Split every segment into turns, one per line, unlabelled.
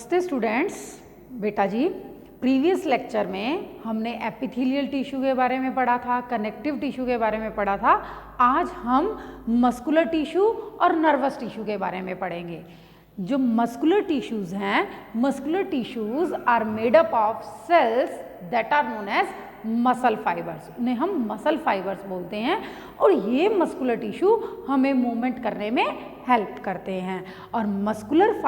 नमस्ते स्टूडेंट्स। बेटा जी, previous lecture में हमने एपिथेलियल टिश्यू के बारे में पढ़ा था, कनेक्टिव टिश्यू के बारे में पढ़ा था। आज हम मस्कुलर टिश्यू और नर्वस टिश्यू के बारे में पढ़ेंगे। जो मस्कुलर टिश्यूज़ हैं, muscular tissues are made up of cells that are known as muscle fibres. उन्हें हम मसल फाइबर्स बोलते हैं और ये मस्कुलर टिश्यू हमें मूवमेंट करने में हेल्प करते हैं। और मस्कुलर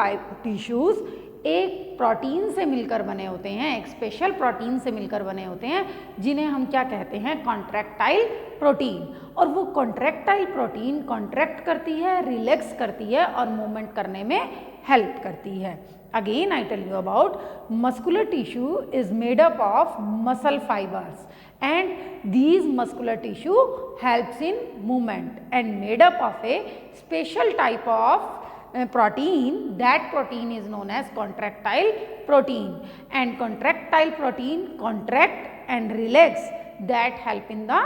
टिश्यूज़ एक प्रोटीन से मिलकर बने होते हैं, एक स्पेशल प्रोटीन से मिलकर बने होते हैं जिन्हें हम क्या कहते हैं, कॉन्ट्रैक्टाइल प्रोटीन। और वो कॉन्ट्रैक्टाइल प्रोटीन कॉन्ट्रैक्ट करती है, रिलैक्स करती है और मूवमेंट करने में हेल्प करती है। Again I tell you about muscular tissue is made up of muscle fibers and these muscular tissue helps in movement and made up of a special type of protein. That protein is known as contractile protein and contractile protein contract and relax that help in the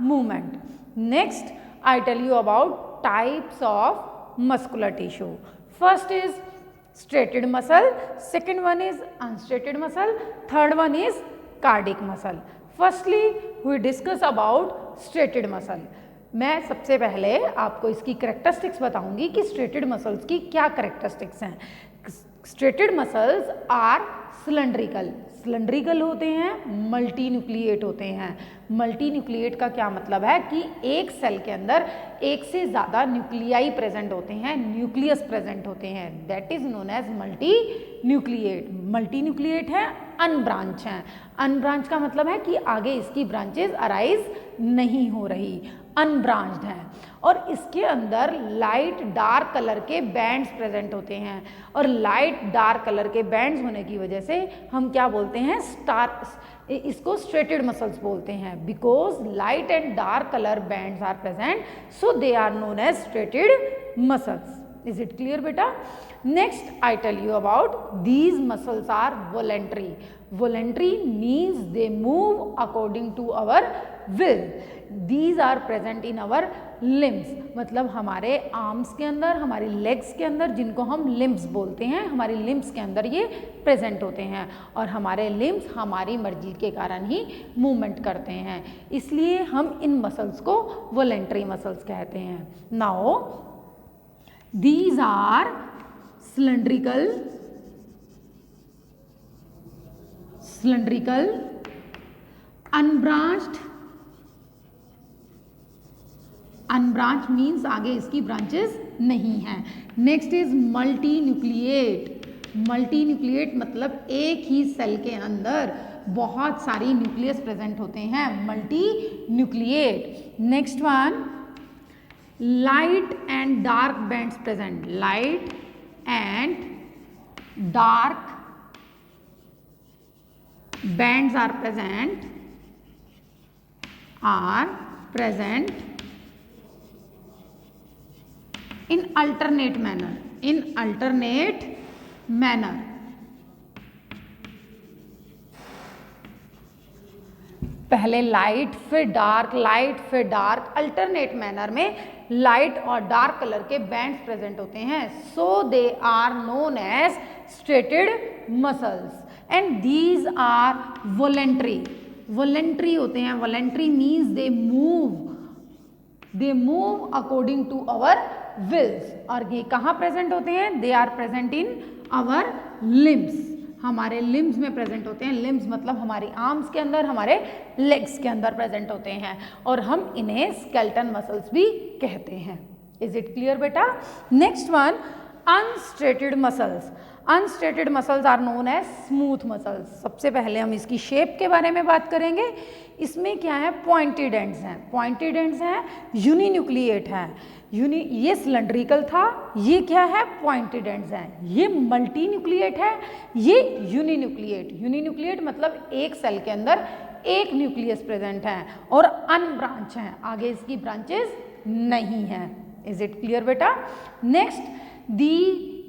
movement. Next I tell you about types of muscular tissue. First is straighted muscle, second one is unstraighted muscle, third one is cardiac muscle. Firstly we discuss about straighted muscle. मैं सबसे पहले आपको इसकी characteristics बताऊंगी कि striated muscles की क्या characteristics हैं। Striated muscles are cylindrical, cylindrical होते हैं, मल्टी न्यूक्लिएट होते हैं। मल्टी न्यूक्लिएट का क्या मतलब है कि एक सेल के अंदर एक से ज़्यादा न्यूक्लियाई प्रेजेंट होते हैं, न्यूक्लियस प्रेजेंट होते हैं, that is known as multi nucleate. Multi nucleate है, अनब्रांच हैं। अनब्रांच का मतलब है कि आगे इसकी ब्रांचेज अराइज नहीं हो रही, अनब्रांच्ड हैं। और इसके अंदर लाइट डार्क कलर के बैंड्स प्रेजेंट होते हैं और लाइट डार्क कलर के बैंड्स होने की वजह से हम क्या बोलते हैं, इसको स्ट्रेटेड मसल्स बोलते हैं। Because light and dark colour bands are present, so they are known as striated muscles. Is it clear beta? Next I tell you about these muscles are voluntary. Voluntary means they move according to our will. These are present in our limbs. मतलब हमारे arms के अंदर, हमारी legs के अंदर, जिनको हम limbs बोलते हैं, हमारी लिम्स के अंदर ये प्रेजेंट होते हैं और हमारे लिम्स हमारी मर्जी के कारण ही मूवमेंट करते हैं, इसलिए हम इन मसल्स को वॉलेंट्री मसल्स कहते हैं। Now these are cylindrical, unbranched, unbranched means आगे इसकी ब्रांचेस नहीं हैं। Next is multi nucleate. Multi nucleate मतलब एक ही सेल के अंदर बहुत सारी न्यूक्लियस प्रेजेंट होते हैं, multi nucleate. Next one, light and dark bands present. Light and dark bands are present in alternate manner. पहले लाइट फिर डार्क, लाइट फिर डार्क, अल्टरनेट मैनर में लाइट और डार्क कलर के बैंड्स प्रेजेंट होते हैं, so they are known as striated muscles and these are voluntary. Voluntary होते हैं, voluntary means they move according to our wills. और ये कहाँ प्रेजेंट होते हैं, they are present in our limbs, हमारे लिम्स में प्रेजेंट होते हैं। लिम्स मतलब हमारी आर्म्स के अंदर, हमारे लेग्स के अंदर प्रेजेंट होते हैं और हम इन्हें स्केलेटन मसल्स भी कहते हैं। इज इट क्लियर बेटा? Next one, unstriated muscles. Unstriated muscles are known as smooth muscles. सबसे पहले हम इसकी शेप के बारे में बात करेंगे। इसमें क्या है, पॉइंटेड एंड्स हैं, पॉइंटेड एंड्स हैं, यूनिन्यूक्लिएट है। ये सिलेंड्रिकल था, ये क्या है, पॉइंटेड एंड्स हैं। ये मल्टी न्यूक्लिएट है, ये यूनिन्यूक्लिएट। यूनिन्यूक्लिएट मतलब एक सेल के अंदर एक न्यूक्लियस प्रेजेंट है और अनब्रांच हैं, आगे इसकी ब्रांचेस नहीं हैं। इज इट क्लियर बेटा? Next,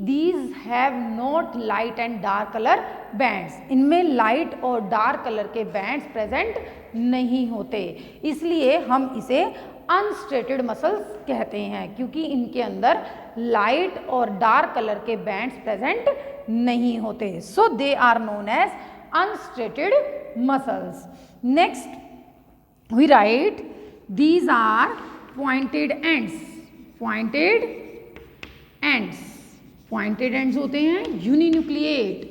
these have not light and dark color bands. इनमें लाइट और डार्क कलर के बैंड्स प्रेजेंट नहीं होते, इसलिए हम इसे अनस्ट्रेटेड मसल्स कहते हैं, क्योंकि इनके अंदर लाइट और डार्क कलर के बैंड्स प्रेजेंट नहीं होते। So they are known as unstriated muscles. Next we write these are pointed ends. Pointed ends, pointed ends होते हैं यूनिन्यूक्लिएट,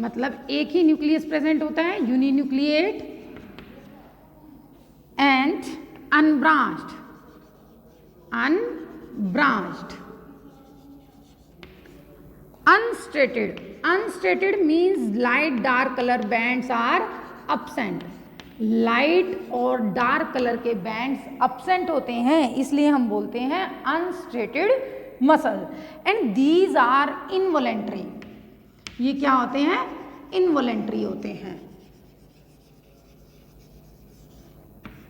मतलब एक ही न्यूक्लियस प्रेजेंट होता है, uninucleate and unbranched. Unbranched. Unstated. Unstated means light dark color bands are absent. Light और dark colour के bands absent होते हैं, इसलिए हम बोलते हैं unstriated muscle. And these are involuntary. ये क्या होते हैं? इनवॉलेंट्री होते हैं।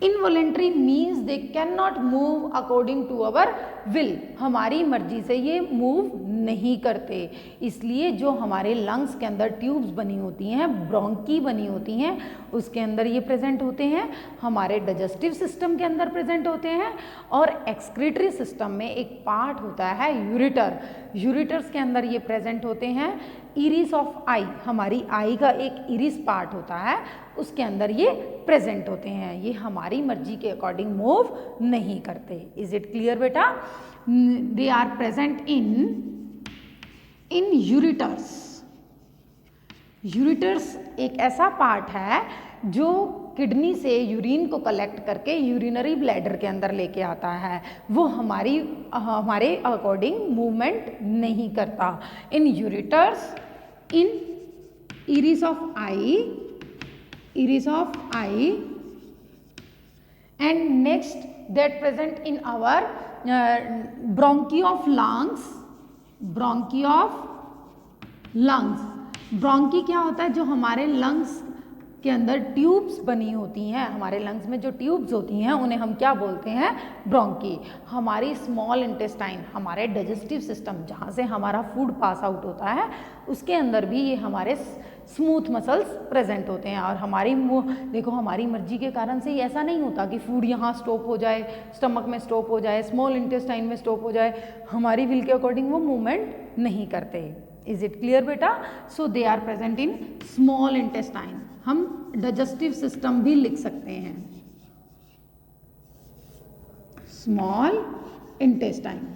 Involuntary means they can not move according to our will. हमारी मर्जी से ये मूव नहीं करते, इसलिए जो हमारे लंग्स के अंदर ट्यूब्स बनी होती हैं, ब्रोंकी बनी होती हैं, उसके अंदर ये प्रेजेंट होते हैं, हमारे डाइजेस्टिव सिस्टम के अंदर प्रेजेंट होते हैं, और एक्सक्रीटरी सिस्टम में एक पार्ट होता है यूरेटर। यूरेटर्स के अंदर ये प्रेजेंट होते हैं। इरिस ऑफ आई, हमारी आई का एक इरिस पार्ट होता है, उसके अंदर ये प्रेजेंट होते हैं। ये हमारी मर्जी के अकॉर्डिंग मूव नहीं करते। इज इट क्लियर बेटा? They are present in ureters. Ureters एक ऐसा पार्ट है जो किडनी से यूरिन को कलेक्ट करके यूरिनरी ब्लैडर के अंदर लेके आता है। वो हमारे अकॉर्डिंग मूवमेंट नहीं करता। In ureters, in iris of eye, and next that present in our bronchi of lungs। bronchi of lungs, bronchi क्या होता है? जो हमारे लंग्स के अंदर ट्यूब्स बनी होती हैं, हमारे लंग्स में जो ट्यूब्स होती हैं उन्हें हम क्या बोलते हैं? ब्रोंकी। हमारी स्मॉल इंटेस्टाइन, हमारे डाइजेस्टिव सिस्टम जहाँ से हमारा फूड पास आउट होता है, उसके अंदर भी ये हमारे स्मूथ मसल्स प्रेजेंट होते हैं। और हमारी देखो, हमारी मर्जी के कारण से ये ऐसा नहीं होता कि फूड यहाँ स्टॉप हो जाए, स्टमक में स्टॉप हो जाए, स्मॉल इंटेस्टाइन में स्टॉप हो जाए, हमारी विल के अकॉर्डिंग वो मूवमेंट नहीं करते। इज इट क्लियर बेटा? So they are present in small intestine. हम डाइजेस्टिव सिस्टम भी लिख सकते हैं, small intestine.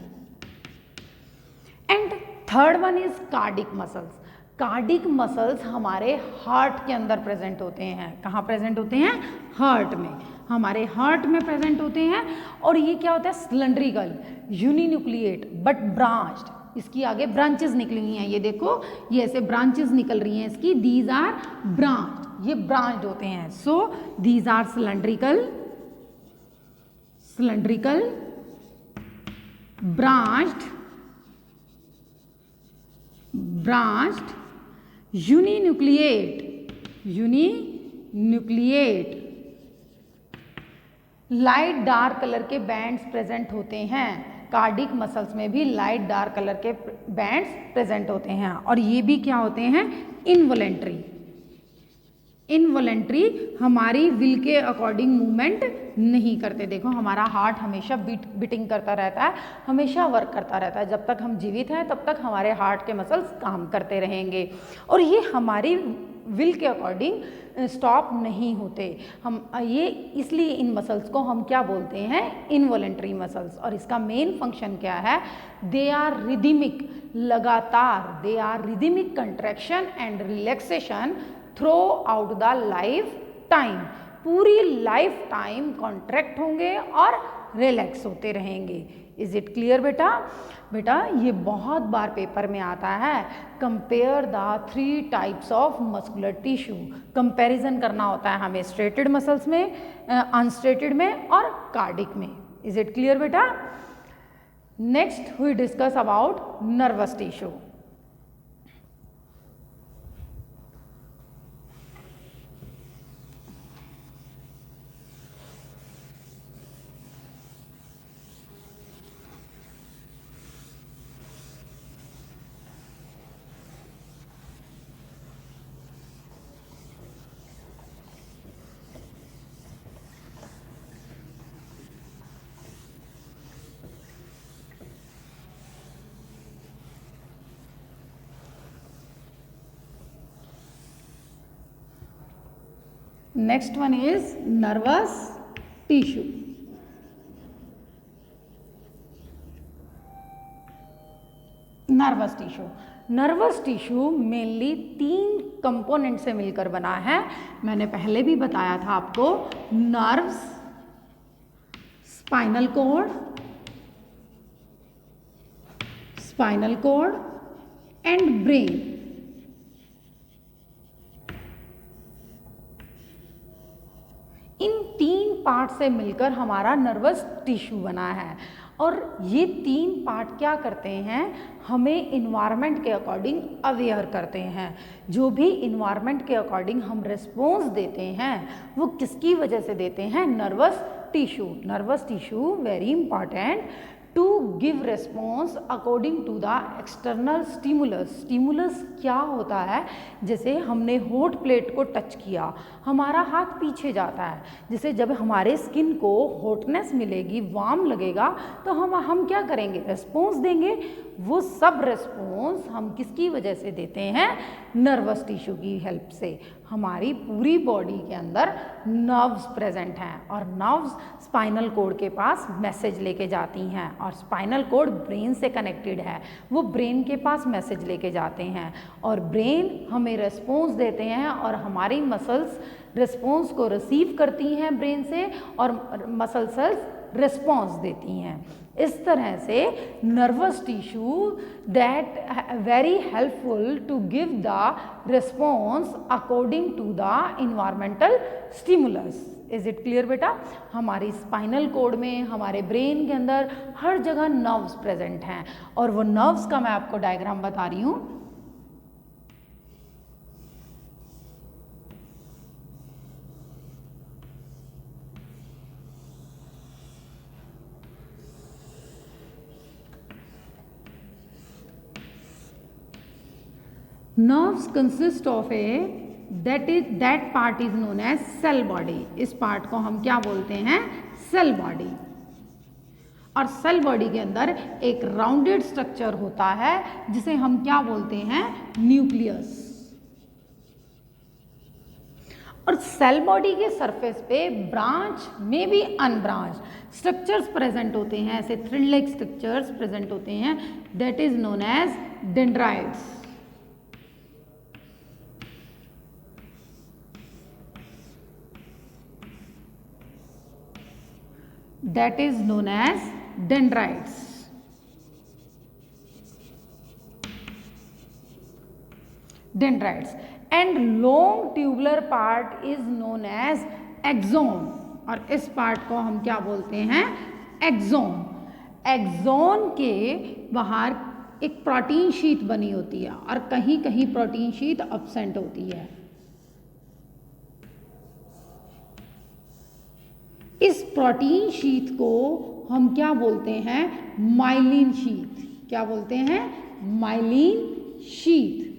And third one is cardiac muscles. Cardiac muscles हमारे हार्ट के अंदर प्रेजेंट होते हैं। कहाँ प्रेजेंट होते हैं? हार्ट में। हमारे हार्ट में प्रेजेंट होते हैं। और ये क्या होता है? Cylindrical, uninucleate but branched. इसकी आगे ब्रांचेस निकली हुई हैं, ये देखो, ये ऐसे ब्रांचेस निकल रही हैं इसकी। दीज आर ब्रांच्ड, ये ब्रांच्ड होते हैं। So these are cylindrical, branched, uninucleate. Light dark colour के बैंड्स प्रेजेंट होते हैं। कार्डिक मसल्स में भी लाइट डार्क कलर के बैंड्स प्रेजेंट होते हैं। और ये भी क्या होते हैं? इनवॉलेंट्री, हमारी विल के अकॉर्डिंग मूवमेंट नहीं करते। देखो, हमारा हार्ट हमेशा बीटिंग करता रहता है, हमेशा वर्क करता रहता है। जब तक हम जीवित हैं तब तक हमारे हार्ट के मसल्स काम करते रहेंगे, और ये हमारी विल के अकॉर्डिंग स्टॉप नहीं होते। हम ये इसलिए इन मसल्स को हम क्या बोलते हैं? Involuntary muscles. और इसका मेन फंक्शन क्या है? दे आर रिदमिक, लगातार, they are rhythmic contraction and relaxation throughout the life time. पूरी लाइफ टाइम कॉन्ट्रैक्ट होंगे और रिलैक्स होते रहेंगे। इज इट क्लियर बेटा? बेटा, ये बहुत बार पेपर में आता है। Compare the 3 types of muscular tissue. Comparison करना होता है हमें स्ट्रेटेड मसल्स में, अनस्ट्रेटेड में और कार्डिक में। इज इट क्लियर बेटा? Next we discuss about nervous tissue. Next one is nervous tissue. Nervous tissue, nervous tissue mainly 3 component से मिलकर बना है। मैंने पहले भी बताया था आपको, nerves, spinal cord and brain. इन 3 पार्ट से मिलकर हमारा नर्वस टिश्यू बना है। और ये 3 पार्ट क्या करते हैं, हमें इन्वायरमेंट के अकॉर्डिंग अवेयर करते हैं। जो भी इन्वायरमेंट के अकॉर्डिंग हम रिस्पॉन्स देते हैं वो किसकी वजह से देते हैं, nervous tissue. Nervous tissue very important to give response according to the external stimulus. Stimulus क्या होता है, जैसे हमने हॉट प्लेट को टच किया, हमारा हाथ पीछे जाता है। जैसे जब हमारे स्किन को हॉटनेस मिलेगी, वार्म लगेगा, तो हम क्या करेंगे, रिस्पॉन्स देंगे। वो सब रिस्पॉन्स हम किसकी वजह से देते हैं, नर्वस टिश्यू की हेल्प से। हमारी पूरी बॉडी के अंदर नर्व्स प्रेजेंट हैं और नर्व्स स्पाइनल कोड के पास मैसेज लेके जाती हैं और स्पाइनल कोड ब्रेन से कनेक्टेड है, वो ब्रेन के पास मैसेज लेके जाते हैं और ब्रेन हमें रिस्पॉन्स देते हैं और हमारी मसल्स रिस्पॉन्स को रिसीव करती हैं ब्रेन से और मसल सेल्स रिस्पॉन्स देती हैं। इस तरह से nervous tissue that very helpful to give the response according to the environmental stimulus. Is it clear बेटा? हमारी स्पाइनल कोड में, हमारे ब्रेन के अंदर हर जगह नर्व्स प्रेजेंट हैं और वो नर्व्स का मैं आपको डायग्राम बता रही हूँ। Nerves consist of that part is known as cell body। इस पार्ट को हम क्या बोलते हैं, सेल बॉडी। और सेल बॉडी के अंदर एक राउंडेड स्ट्रक्चर होता है जिसे हम क्या बोलते हैं, न्यूक्लियस। और सेल बॉडी के सरफेस पे ब्रांच में भी अनब्रांच स्ट्रक्चर्स प्रेजेंट होते हैं, ऐसे थ्रेड लाइक स्ट्रक्चर्स प्रेजेंट होते हैं, that is known as dendrites. That is known as dendrites। Dendrites and long tubular part is known as axon। और इस पार्ट को हम क्या बोलते हैं, एक्सोन। एक्सोन के बाहर एक प्रोटीन शीट बनी होती है और कहीं कहीं प्रोटीन शीट अब्सेंट होती है। इस प्रोटीन शीट को हम क्या बोलते हैं, माइलिन शीट। क्या बोलते हैं, माइलिन शीट।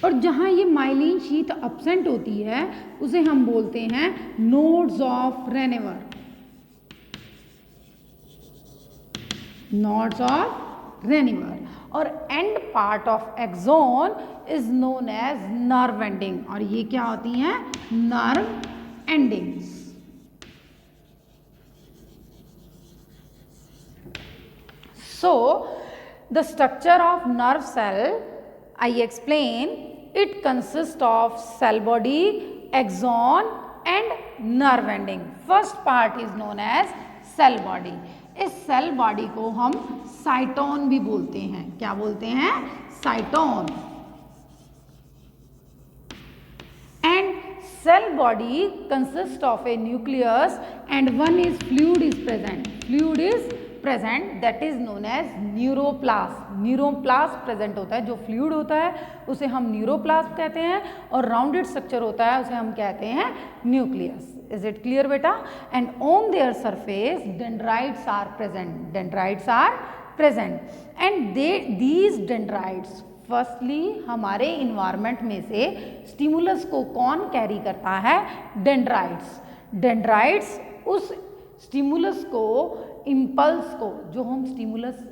और जहां ये माइलिन शीट अब्सेंट होती है उसे हम बोलते हैं nodes of Ranvier. Nodes of Ranvier. और end part of axon is known as nerve ending. और ये क्या होती हैं, nerve endings. So the structure of nerve cell I explain, it consist of cell body, axon and nerve ending. First part is known as cell body. इस cell body को हम cyton भी बोलते हैं। क्या बोलते हैं, cyton. And cell body consist of A nucleus and one is fluid is present. Fluid is present, that is known as neuroplast. Neuroplast present होता है, जो फ्लूइड होता है उसे हम न्यूरोप्लास्ट कहते हैं और राउंडेड स्ट्रक्चर होता है उसे हम कहते हैं nucleus. Is it clear beta? And on their surface dendrites are present। Dendrites are present and these dendrites firstly हमारे environment में से stimulus को कौन carry करता है, dendrites। Dendrites उस stimulus को, impulse को, जो हम stimulus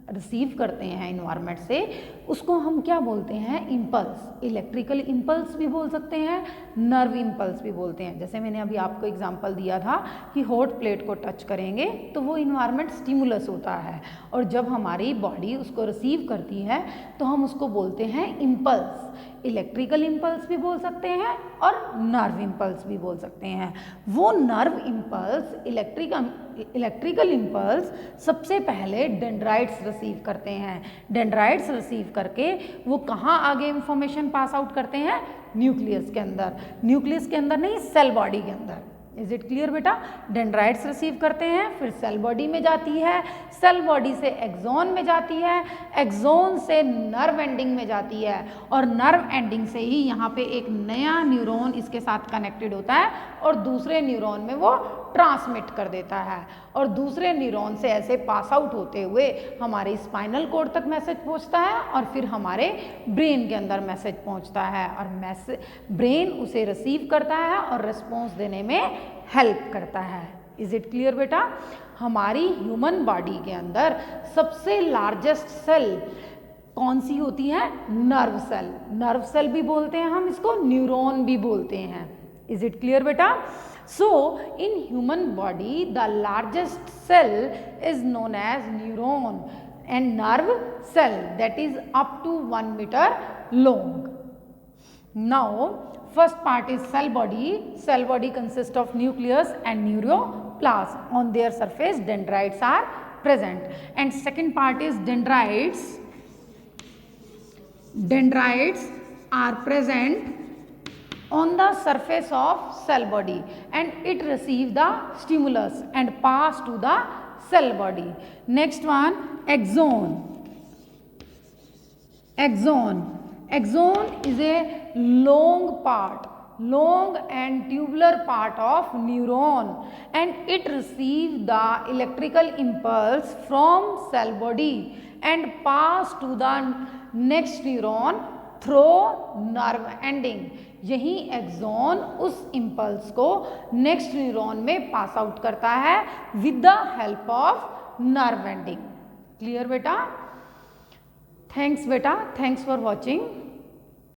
रिसीव करते हैं इन्वायरमेंट से, उसको हम क्या बोलते हैं? इम्पल्स। इलेक्ट्रिकल इम्पल्स भी बोल सकते हैं, नर्व इम्पल्स भी बोलते हैं। जैसे मैंने अभी आपको एग्जांपल दिया था कि हॉट प्लेट को टच करेंगे तो वो इन्वायरमेंट स्टिमुलस होता है, और जब हमारी बॉडी उसको रिसीव करती है तो हम उसको बोलते हैं इम्पल्स। इलेक्ट्रिकल इम्पल्स भी बोल सकते हैं और नर्व इम्पल्स भी बोल सकते हैं। वो नर्व इम्पल्स, इलेक्ट्रिकल इम्पल्स सबसे पहले डेंड्राइट्स रिसीव करते हैं। डेंड्राइट्स रिसीव करके वो कहाँ आगे इंफॉर्मेशन पास आउट करते हैं? न्यूक्लियस के अंदर। न्यूक्लियस के अंदर नहीं, सेल बॉडी के अंदर। इज इट क्लियर बेटा? डेंड्राइट्स रिसीव करते हैं, फिर सेल बॉडी में जाती है, सेल बॉडी से एक्सॉन में जाती है, एक्सॉन से नर्व एंडिंग में जाती है, और नर्व एंडिंग से ही यहाँ पे एक नया न्यूरॉन इसके साथ कनेक्टेड होता है और दूसरे न्यूरॉन में वो ट्रांसमिट कर देता है, और दूसरे न्यूरॉन से ऐसे पास आउट होते हुए हमारे स्पाइनल कोड तक मैसेज पहुंचता है, और फिर हमारे ब्रेन के अंदर मैसेज पहुंचता है, और ब्रेन उसे रिसीव करता है और रिस्पॉन्स देने में हेल्प करता है। इज इट क्लियर बेटा? हमारी ह्यूमन बॉडी के अंदर सबसे लार्जेस्ट सेल कौन सी होती है? Nerve cell. नर्व सेल भी बोलते हैं हम इसको, न्यूरॉन भी बोलते हैं। इज इट क्लियर बेटा? So, in human body, the largest cell is known as neuron and nerve cell, that is up to 1 meter long. Now, first part is cell body. Cell body consists of nucleus and neuroplasm. On their surface, dendrites are present. And second part is dendrites. Dendrites are present on the surface of cell body, and it receive the stimulus and pass to the cell body. Next one, axon. Axon. Axon is a long and tubular part of neuron, and it receive the electrical impulse from cell body and pass to the next neuron through nerve ending. यही axon उस impulse को next neuron में pass out करता है with the help of nerve ending. Clear बेटा? Thanks बेटा, thanks for watching.